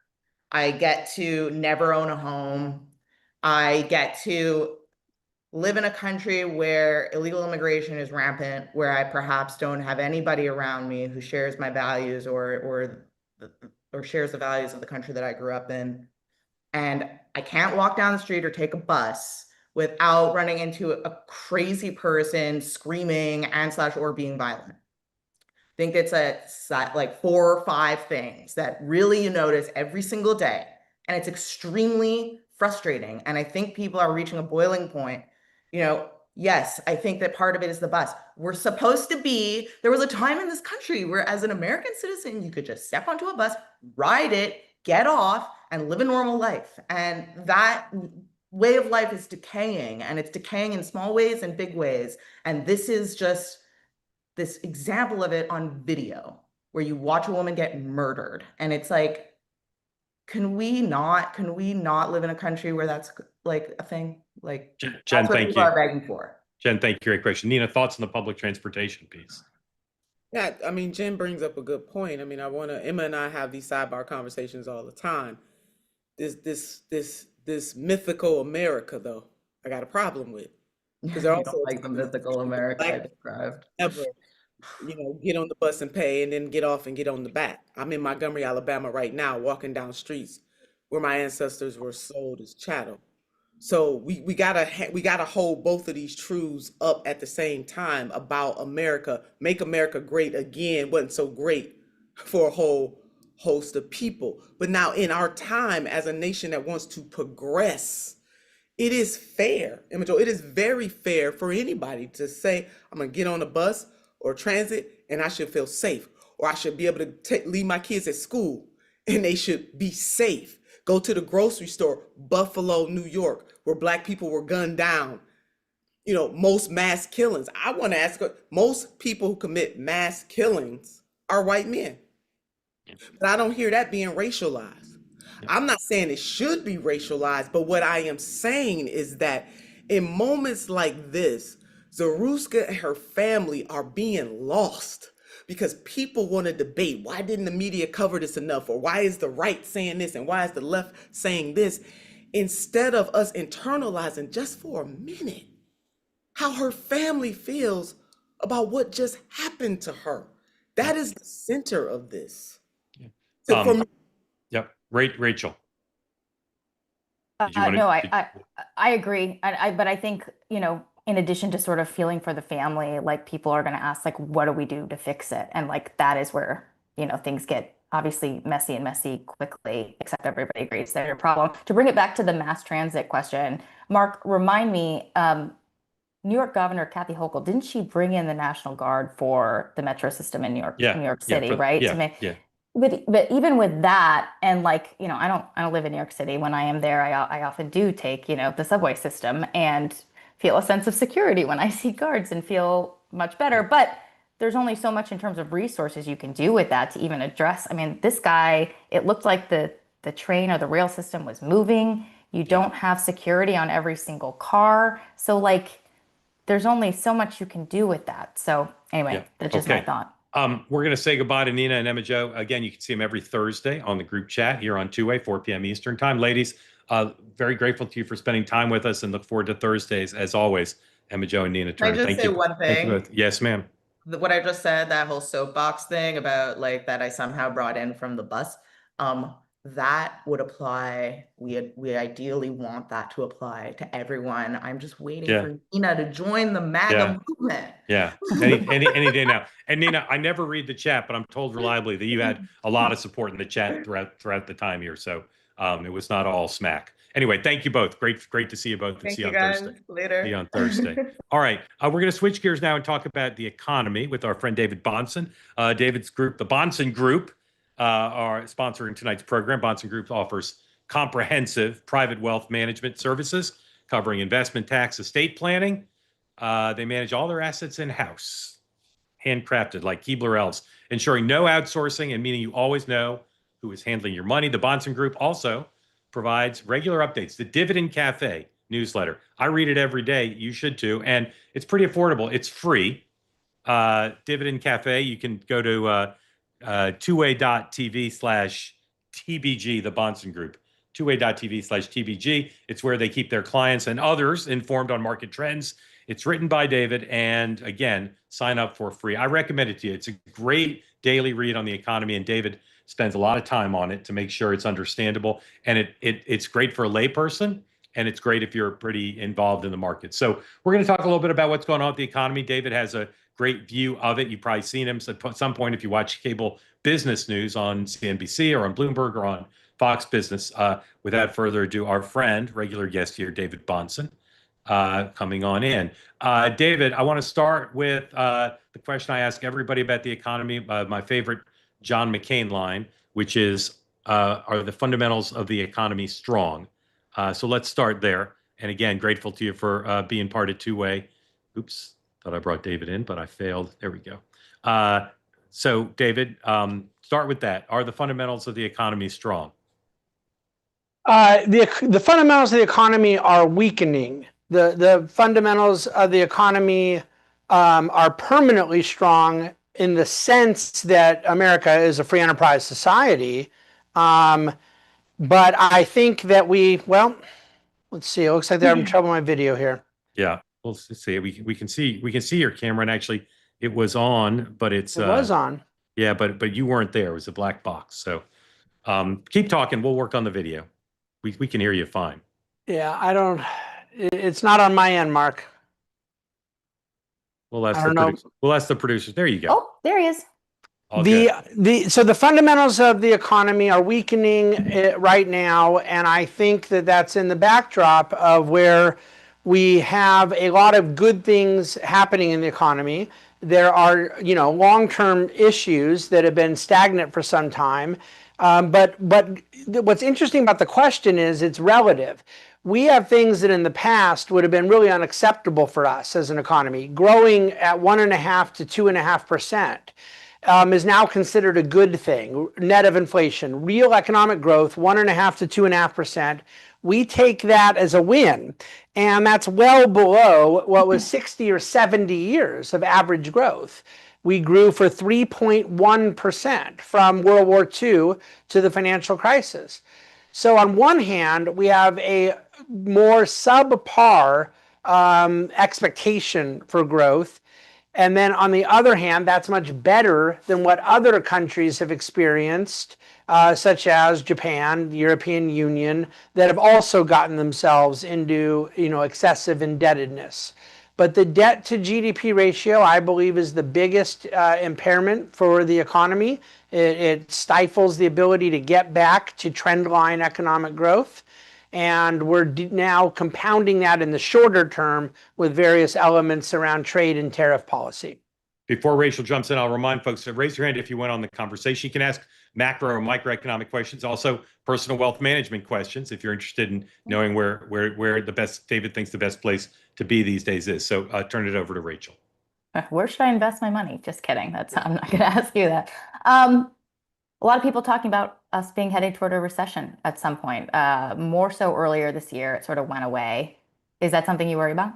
I get to never own a home. I get to live in a country where illegal immigration is rampant, where I perhaps don't have anybody around me who shares my values or shares the values of the country that I grew up in. And I can't walk down the street or take a bus without running into a crazy person screaming and slash or being violent. I think it's like 4 or 5 things that really you notice every single day. And it's extremely frustrating. And I think people are reaching a boiling point. Yes, I think that part of it is the bus. There was a time in this country where as an American citizen, you could just step onto a bus, ride it, get off, and live a normal life. And that way of life is decaying, and it's decaying in small ways and big ways. And this is just this example of it on video where you watch a woman get murdered. And it's like, can we not live in a country where that's like a thing? Like, Jen, that's what thank people you. are begging for. Jen, thank you. Great question. Nina, thoughts on the public transportation piece? Yeah, I mean, Jen brings up a good point. I mean, Emma and I have these sidebar conversations all the time. This mythical America, though, I got a problem with. Because You don't like the mythical America I described. Ever, get on the bus and pay and then get off and get on the back. I'm in Montgomery, Alabama right now, walking down streets where my ancestors were sold as chattel. So we gotta hold both of these truths up at the same time about America. Make America great again wasn't so great for a whole host of people. But now in our time as a nation that wants to progress, it is fair, it is very fair for anybody to say, I'm gonna get on a bus or transit and I should feel safe, or I should be able to leave my kids at school and they should be safe. Go to the grocery store, Buffalo, New York, where Black people were gunned down. Most mass killings. I want to ask, most people who commit mass killings are white men. But I don't hear that being racialized. I'm not saying it should be racialized, but what I am saying is that in moments like this, Zaruska and her family are being lost because people want to debate, why didn't the media cover this enough? Or why is the right saying this? And why is the left saying this? Instead of us internalizing just for a minute how her family feels about what just happened to her. That is the center of this. So for me, Yep. Rachel. I agree. But I think, in addition to sort of feeling for the family, like people are going to ask, like, what do we do to fix it? And like, that is where, things get obviously messy quickly, except everybody agrees they're a problem. To bring it back to the mass transit question, Mark, remind me, New York Governor Kathy Hochul, didn't she bring in the National Guard for the metro system in New York City, right? Yeah. But even with that, and like, I don't live in New York City. When I am there, I often do take, the subway system and feel a sense of security when I see guards and feel much better. But there's only so much in terms of resources you can do with that to even address. I mean, this guy, it looked like the train or the rail system was moving. You don't have security on every single car. So like, there's only so much you can do with that. So anyway, that's just my thought. We're going to say goodbye to Nina and Emma Jo. Again, you can see them every Thursday on the group chat here on Two-Way, 4 p.m. Eastern time. Ladies, very grateful to you for spending time with us and look forward to Thursdays, as always. Emma Jo and Nina Turner. Can I just say one thing? Thank you both. Yes, ma'am. What I just said, that whole soapbox thing about like that I somehow brought in from the bus, that would apply. We ideally want that to apply to everyone. I'm just waiting for Nina to join the MAGA movement. Yeah, any day now. And Nina, I never read the chat, but I'm told reliably that you had a lot of support in the chat throughout the time here. So it was not all smack. Anyway, thank you both. Great to see you both. Thank you guys. Later. See you on Thursday. All right, we're going to switch gears now and talk about the economy with our friend David Bahnsen. David's group, the Bahnsen Group, are sponsoring tonight's program. Bahnsen Group offers comprehensive private wealth management services covering investment, tax, estate planning. They manage all their assets in-house, handcrafted like Keebler elves, ensuring no outsourcing and meaning you always know who is handling your money. The Bahnsen Group also provides regular updates. The Dividend Cafe newsletter. I read it every day. You should too. And it's pretty affordable. It's free. Dividend Cafe, you can go to tway.tv/TBG, the Bahnsen Group. tway.tv/TBG. It's where they keep their clients and others informed on market trends. It's written by David. And again, sign up for free. I recommend it to you. It's a great daily read on the economy. And David spends a lot of time on it to make sure it's understandable. And it's great for a layperson. And it's great if you're pretty involved in the market. So we're going to talk a little bit about what's going on with the economy. David has a great view of it. You've probably seen him at some point if you watch cable business news on CNBC or on Bloomberg or on Fox Business. Without further ado, our friend, regular guest here, David Bahnsen, coming on in. David, I want to start with the question I ask everybody about the economy, my favorite John McCain line, which is, are the fundamentals of the economy strong? So let's start there. And again, grateful to you for being part of Two-Way. Oops, thought I brought David in, but I failed. There we go. So David, start with that. Are the fundamentals of the economy strong? The fundamentals of the economy are weakening. The fundamentals of the economy are permanently strong in the sense that America is a free enterprise society. But I think that well, let's see. It looks like they're having trouble with my video here. Yeah, we'll see. We can see your camera, and actually, it was on, but it was on. Yeah, but you weren't there. It was a black box. So keep talking. We'll work on the video. We can hear you fine. Yeah, I don't. It's not on my end, Mark. We'll ask the producers. There you go. Oh, there he is. So the fundamentals of the economy are weakening right now, and I think that that's in the backdrop of where we have a lot of good things happening in the economy. There are, long-term issues that have been stagnant for some time. But what's interesting about the question is it's relative. We have things that in the past would have been really unacceptable for us as an economy. Growing at 1.5% to 2.5% is now considered a good thing, net of inflation. Real economic growth, 1.5% to 2.5%. We take that as a win, and that's well below what was 60 or 70 years of average growth. We grew for 3.1% from World War II to the financial crisis. So on one hand, we have a more subpar expectation for growth. And then on the other hand, that's much better than what other countries have experienced, such as Japan, the European Union, that have also gotten themselves into excessive indebtedness. But the debt to GDP ratio, I believe, is the biggest impairment for the economy. It stifles the ability to get back to trendline economic growth. And we're now compounding that in the shorter term with various elements around trade and tariff policy. Before Rachael jumps in, I'll remind folks to raise your hand if you went on the conversation. You can ask macro or microeconomic questions, also personal wealth management questions, if you're interested in knowing where David thinks the best place to be these days is. So turn it over to Rachael. Where should I invest my money? Just kidding. I'm not going to ask you that. A lot of people talking about us being headed toward a recession at some point. More so earlier this year, it sort of went away. Is that something you worry about?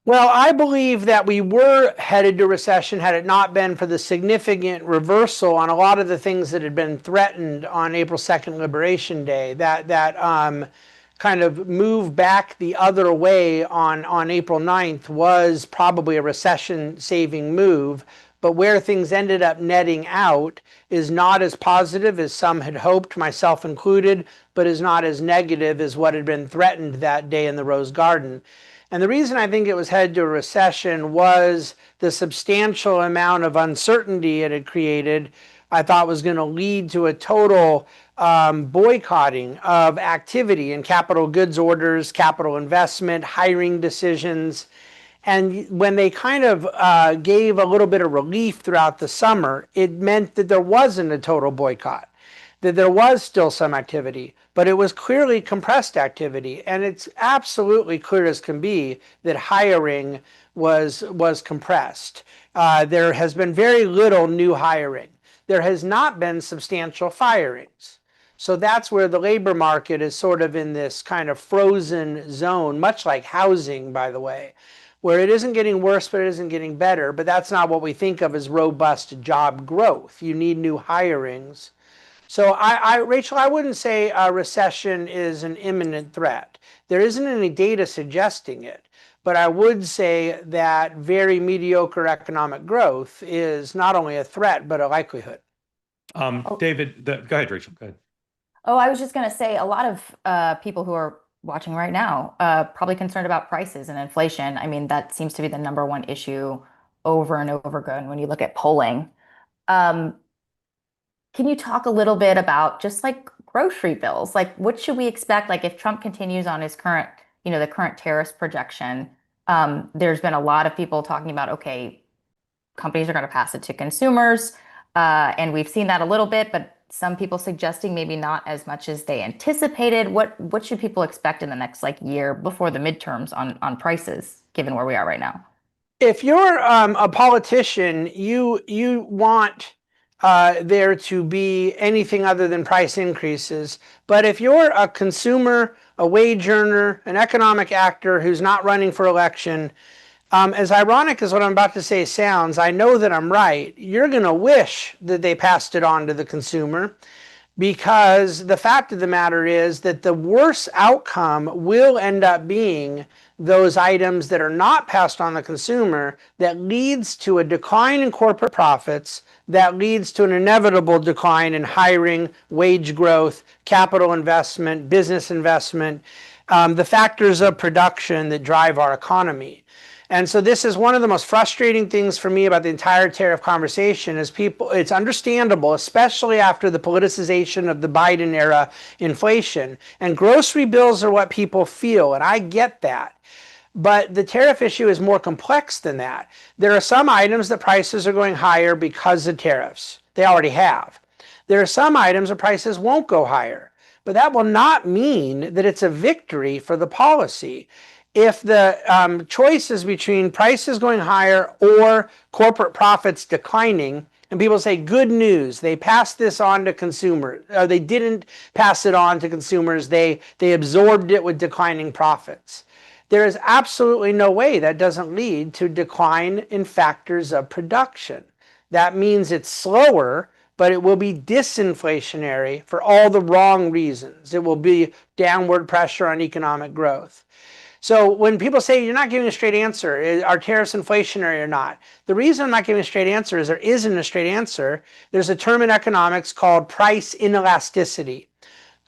Well, I believe that we were headed to recession had it not been for the significant reversal on a lot of the things that had been threatened on April 2nd, Liberation Day. That kind of move back the other way on April 9th was probably a recession-saving move. But where things ended up netting out is not as positive as some had hoped, myself included, but is not as negative as what had been threatened that day in the Rose Garden. And the reason I think it was headed to a recession was the substantial amount of uncertainty it had created, I thought was going to lead to a total boycotting of activity in capital goods orders, capital investment, hiring decisions. And when they kind of gave a little bit of relief throughout the summer, it meant that there wasn't a total boycott, that there was still some activity, but it was clearly compressed activity. And it's absolutely clear as can be that hiring was compressed. There has been very little new hiring. there has not been substantial firings. So that's where the labor market is sort of in this kind of frozen zone, much like housing, by the way, where it isn't getting worse, but it isn't getting better. But that's not what we think of as robust job growth. You need new hirings. So Rachel, I wouldn't say a recession is an imminent threat. There isn't any data suggesting it. But I would say that very mediocre economic growth is not only a threat, but a likelihood. David, go ahead, Rachel. Go ahead. Oh, I was just going to say a lot of people who are watching right now probably concerned about prices and inflation. I mean, that seems to be the number one issue over and over again when you look at polling. Can you talk a little bit about just like grocery bills? Like, what should we expect? Like, if Trump continues on his current, the current tariffs projection, there's been a lot of people talking about, okay, companies are going to pass it to consumers. And we've seen that a little bit, but some people suggesting maybe not as much as they anticipated. What should people expect in the next year before the midterms on prices, given where we are right now? If you're a politician, you want there to be anything other than price increases. But if you're a consumer, a wage earner, an economic actor who's not running for election, as ironic as what I'm about to say sounds, I know that I'm right. You're going to wish that they passed it on to the consumer, because the fact of the matter is that the worst outcome will end up being those items that are not passed on the consumer, that leads to a decline in corporate profits, that leads to an inevitable decline in hiring, wage growth, capital investment, business investment, the factors of production that drive our economy. And so this is one of the most frustrating things for me about the entire tariff conversation is it's understandable, especially after the politicization of the Biden era inflation. And grocery bills are what people feel, and I get that. But the tariff issue is more complex than that. There are some items that prices are going higher because of tariffs. They already have. There are some items that prices won't go higher. But that will not mean that it's a victory for the policy. If the choice is between prices going higher or corporate profits declining, and people say, good news, they passed this on to consumers. They didn't pass it on to consumers. They absorbed it with declining profits. There is absolutely no way that doesn't lead to decline in factors of production. That means it's slower, but it will be disinflationary for all the wrong reasons. It will be downward pressure on economic growth. So when people say you're not giving a straight answer, are tariffs inflationary or not? The reason I'm not giving a straight answer is there isn't a straight answer. There's a term in economics called price inelasticity.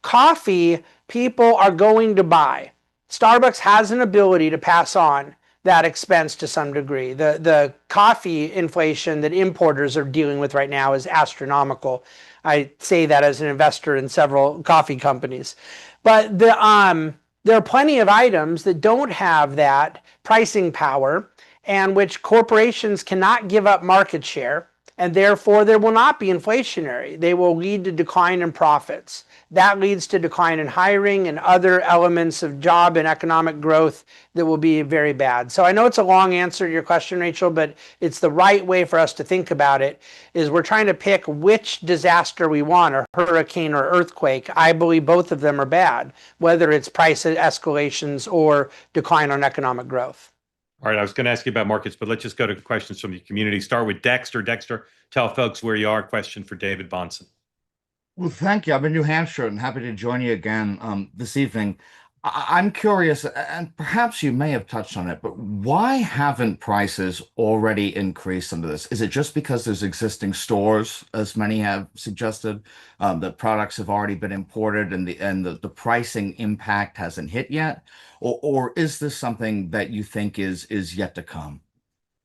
Coffee, people are going to buy. Starbucks has an ability to pass on that expense to some degree. The coffee inflation that importers are dealing with right now is astronomical. I say that as an investor in several coffee companies. But there are plenty of items that don't have that pricing power and which corporations cannot give up market share, and therefore there will not be inflationary. They will lead to decline in profits. That leads to decline in hiring and other elements of job and economic growth that will be very bad. So I know it's a long answer to your question, Rachel, but it's the right way for us to think about it, is we're trying to pick which disaster we want, a hurricane or earthquake. I believe both of them are bad, whether it's price escalations or decline on economic growth. All right, I was going to ask you about markets, but let's just go to questions from the community. Start with Dexter. Dexter, tell folks where you are. Question for David Bahnsen. Well, thank you. I'm in New Hampshire and happy to join you again this evening. I'm curious, and perhaps you may have touched on it, but why haven't prices already increased under this? Is it just because there's existing stores, as many have suggested, that products have already been imported and the pricing impact hasn't hit yet? Or is this something that you think is yet to come?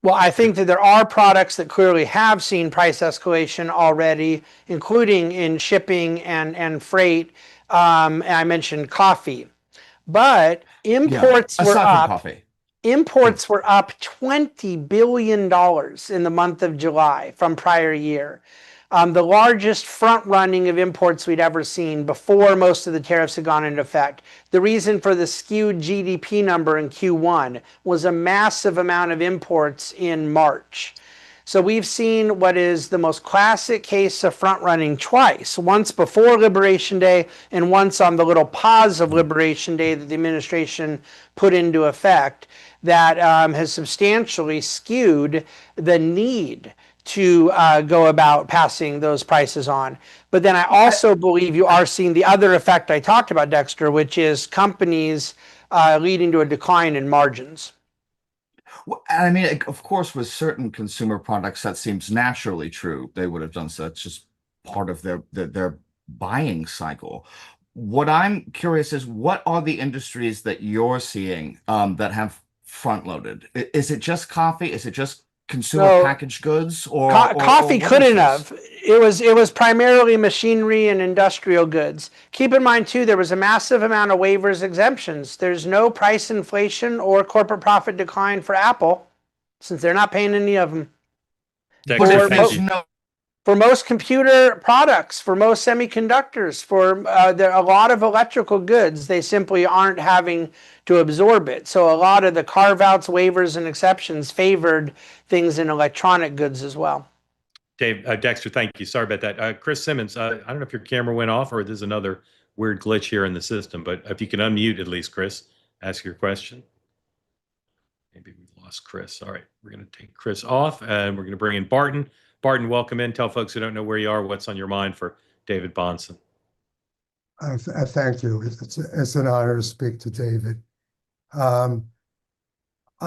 Well, I think that there are products that clearly have seen price escalation already, including in shipping and freight. I mentioned coffee. But imports were up. Coffee. Imports were up $20 billion in the month of July from prior year. The largest front running of imports we'd ever seen before most of the tariffs had gone into effect. The reason for the skewed GDP number in Q1 was a massive amount of imports in March. So we've seen what is the most classic case of front running twice, once before Liberation Day and once on the little pause of Liberation Day that the administration put into effect, that has substantially skewed the need to go about passing those prices on. But then I also believe you are seeing the other effect I talked about, Dexter, which is companies leading to a decline in margins. Well, I mean, of course, with certain consumer products, that seems naturally true. They would have done so. It's just part of their buying cycle. What I'm curious is, what are the industries that you're seeing that have front loaded? Is it just coffee? Is it just consumer No, packaged goods, or coffee what is couldn't this? have. It was primarily machinery and industrial goods. Keep in mind too, there was a massive amount of waivers, exemptions. There's no price inflation or corporate profit decline for Apple, since they're not paying any of them. Dexter, But thank there's you. no For most computer products, for most semiconductors, for there are a lot of electrical goods, they simply aren't having to absorb it. So a lot of the carve-outs, waivers, and exceptions favored things in electronic goods as well. Dexter, thank you. Sorry about that. Chris Simmons, I don't know if your camera went off or there's another weird glitch here in the system, but if you can unmute at least, Chris, ask your question. Maybe we lost Chris. All right, we're going to take Chris off and we're going to bring in Barton. Barton, welcome in. Tell folks who don't know where you are, what's on your mind for David Bahnsen. Thank you. It's an honor to speak to David. I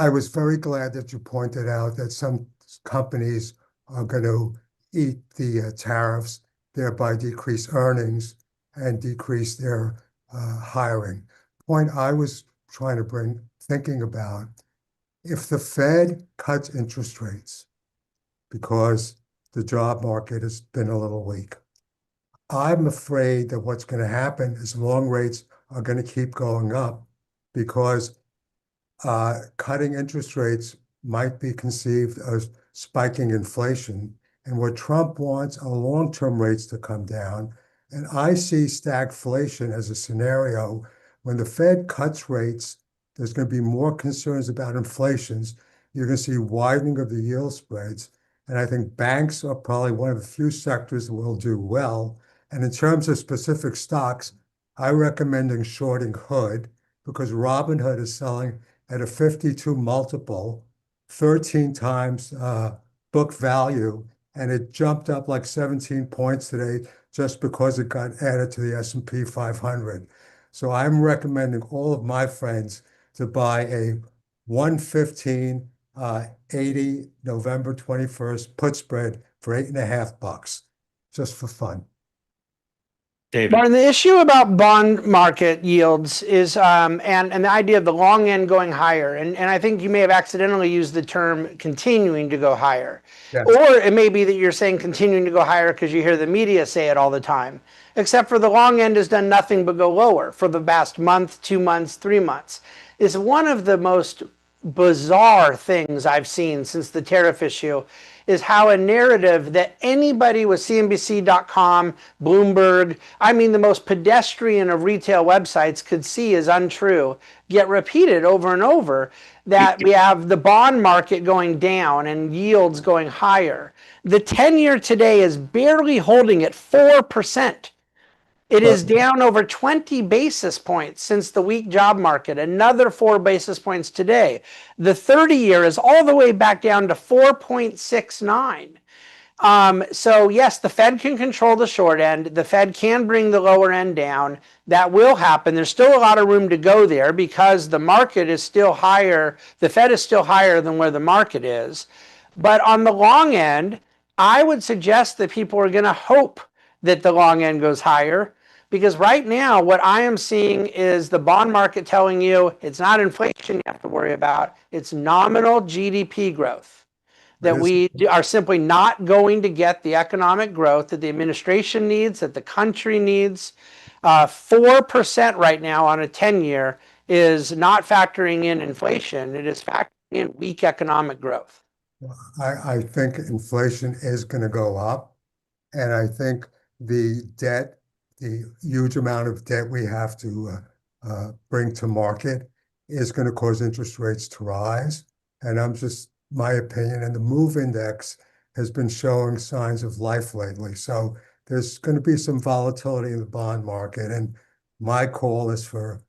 was very glad that you pointed out that some companies are going to eat the tariffs, thereby decrease earnings and decrease their hiring. Point I was trying to thinking about, if the Fed cuts interest rates because the job market has been a little weak, I'm afraid that what's going to happen is long rates are going to keep going up because cutting interest rates might be conceived as spiking inflation. And what Trump wants are long-term rates to come down. And I see stagflation as a scenario. When the Fed cuts rates, there's going to be more concerns about inflations. You're going to see widening of the yield spreads. And I think banks are probably one of the few sectors that will do well. And in terms of specific stocks, I recommend shorting Hood because Robinhood is selling at a 52 multiple, 13 times book value, and it jumped up like 17 points today just because it got added to the S&P 500. So I'm recommending all of my friends to buy a 115.80 November 21st put spread for $8.50, just for fun. David. Martin, the issue about bond market yields is, and the idea of the long end going higher, and I think you may have accidentally used the term continuing to go higher. Yes. Or it may be that you're saying continuing to go higher because you hear the media say it all the time. Except for the long end has done nothing but go lower for the past month, 2 months, 3 months. It's one of the most bizarre things I've seen since the tariff issue is how a narrative that anybody with CNBC.com, Bloomberg, I mean the most pedestrian of retail websites could see is untrue, get repeated over and over, that we have the bond market going down and yields going higher. The 10-year today is barely holding at 4%. It is down over 20 basis points since the weak job market, another 4 basis points today. The 30-year is all the way back down to 4.69. So yes, the Fed can control the short end. The Fed can bring the lower end down. That will happen. There's still a lot of room to go there because the market is still higher. The Fed is still higher than where the market is. But on the long end, I would suggest that people are going to hope that the long end goes higher. Because right now, what I am seeing is the bond market telling you it's not inflation you have to worry about, it's nominal GDP growth. That we are simply not going to get the economic growth that the administration needs, that the country needs. 4% right now on a 10-year is not factoring in inflation, it is factoring in weak economic growth. I think inflation is going to go up. And I think the huge amount of debt we have to bring to market is going to cause interest rates to rise. And my opinion, and the MOVE index has been showing signs of life lately. So there's going to be some volatility in the bond market. And my call is for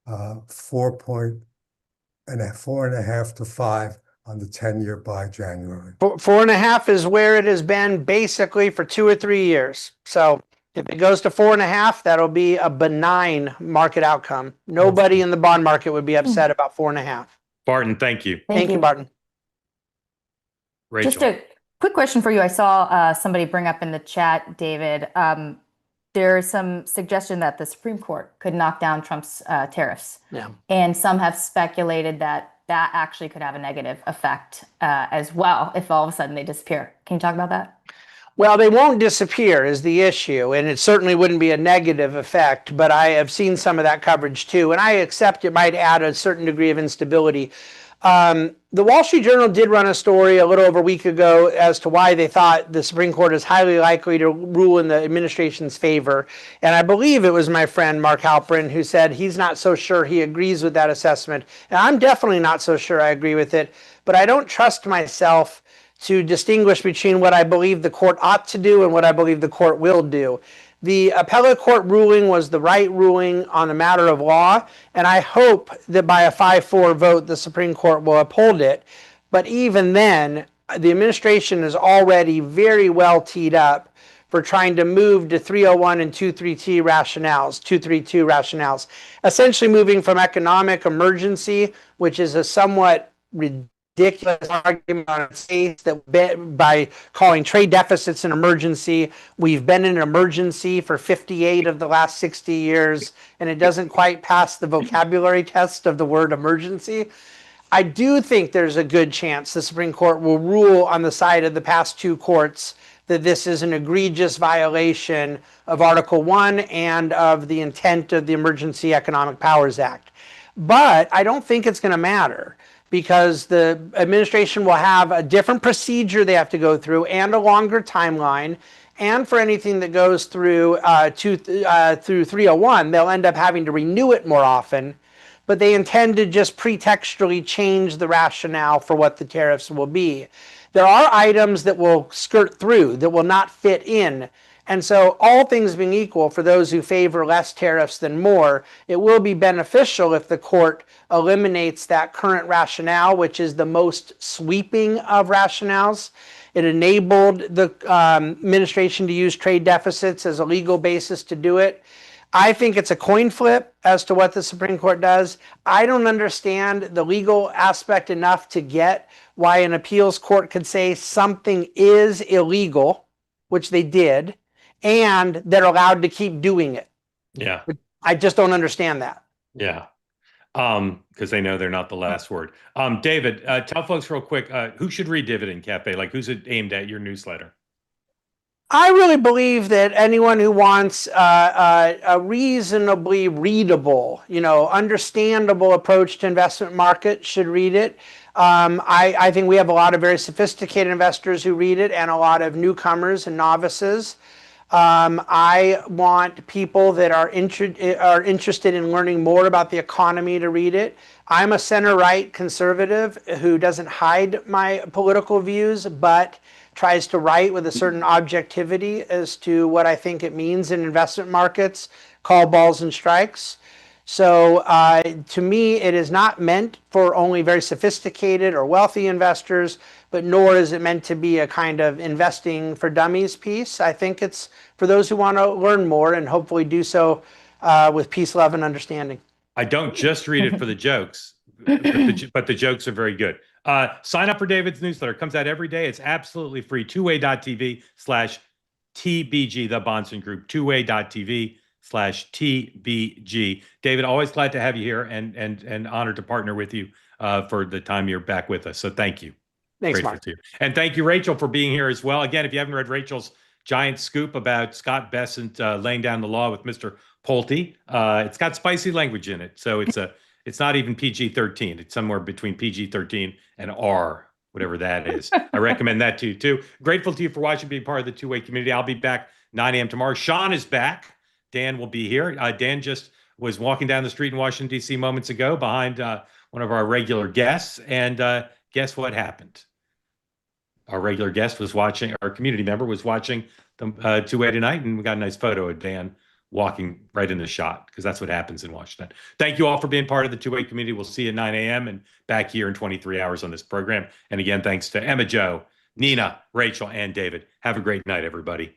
4.5 to 5 on the 10-year by January. 4.5 is where it has been basically for 2 or 3 years. So if it goes to 4.5, that'll be a benign market outcome. Nobody in the bond market would be upset about 4.5. Barton, thank you. Thank you, Barton. Rachel. Just a quick question for you. I saw somebody bring up in the chat, David. There's some suggestion that the Supreme Court could knock down Trump's tariffs. Yeah. And some have speculated that that actually could have a negative effect as well if all of a sudden they disappear. Can you talk about that? Well, they won't disappear is the issue, and it certainly wouldn't be a negative effect, but I have seen some of that coverage too, and I accept it might add a certain degree of instability. The Wall Street Journal did run a story a little over a week ago as to why they thought the Supreme Court is highly likely to rule in the administration's favor. And I believe it was my friend Mark Halperin who said he's not so sure he agrees with that assessment. And I'm definitely not so sure I agree with it, but I don't trust myself to distinguish between what I believe the court ought to do and what I believe the court will do. The appellate court ruling was the right ruling on a matter of law, and I hope that by a 5-4 vote, the Supreme Court will uphold it. But even then, the administration is already very well teed up for trying to move to 301 and 232 rationales, essentially moving from economic emergency, which is a somewhat ridiculous argument on its face, that by calling trade deficits an emergency, we've been in an emergency for 58 of the last 60 years, and it doesn't quite pass the vocabulary test of the word emergency. I do think there's a good chance the Supreme Court will rule on the side of the past 2 courts that this is an egregious violation of Article 1 and of the intent of the Emergency Economic Powers Act. But I don't think it's going to matter, because the administration will have a different procedure they have to go through and a longer timeline. And for anything that goes through through 301, they'll end up having to renew it more often. But they intend to just pretextually change the rationale for what the tariffs will be. There are items that will skirt through, that will not fit in. And so all things being equal, for those who favor less tariffs than more, it will be beneficial if the court eliminates that current rationale, which is the most sweeping of rationales. It enabled the administration to use trade deficits as a legal basis to do it. I think it's a coin flip as to what the Supreme Court does. I don't understand the legal aspect enough to get why an appeals court could say something is illegal, which they did, and they're allowed to keep doing it. Yeah. I just don't understand that. Yeah. Because they know they're not the last word. David, tell folks real quick, who should read Dividend Cafe? Like, who's it aimed at, your newsletter? I really believe that anyone who wants a reasonably readable, understandable approach to investment market should read it. I think we have a lot of very sophisticated investors who read it, and a lot of newcomers and novices. I want people that are interested in learning more about the economy to read it. I'm a center-right conservative who doesn't hide my political views, but tries to write with a certain objectivity as to what I think it means in investment markets, call balls and strikes. So to me, it is not meant for only very sophisticated or wealthy investors, but nor is it meant to be a kind of investing for dummies piece. I think it's for those who want to learn more and hopefully do so with peace, love, and understanding. I don't just read it for the jokes, but the jokes are very good. Sign up for David's newsletter. It comes out every day. It's absolutely free. tway.tv/TBG, the Bahnsen Group. tway.tv/TBG. David, always glad to have you here, and honored to partner with you for the time you're back with us. So thank you. Thanks, Grateful Mark. to you. And thank you, Rachel, for being here as well. Again, if you haven't read Rachel's giant scoop about Scott Bessent laying down the law with Mr. Pulte, it's got spicy language in it. So it's not even PG-13. It's somewhere between PG-13 and R, whatever that is. I recommend that to you, too. Grateful to you for watching, being part of the Two-Way community. I'll be back 9 a.m. tomorrow. Sean is back. Dan will be here. Dan just was walking down the street in Washington, D.C. moments ago behind one of our regular guests. And guess what happened? our regular guest was watching, our community member was watching the two-way tonight, and we got a nice photo of Dan walking right in the shot, because that's what happens in Washington. Thank you all for being part of the two-way community. We'll see you at 9 a.m. and back here in 23 hours on this program. And again, thanks to Emma Jo, Nina, Rachel, and David. Have a great night, everybody.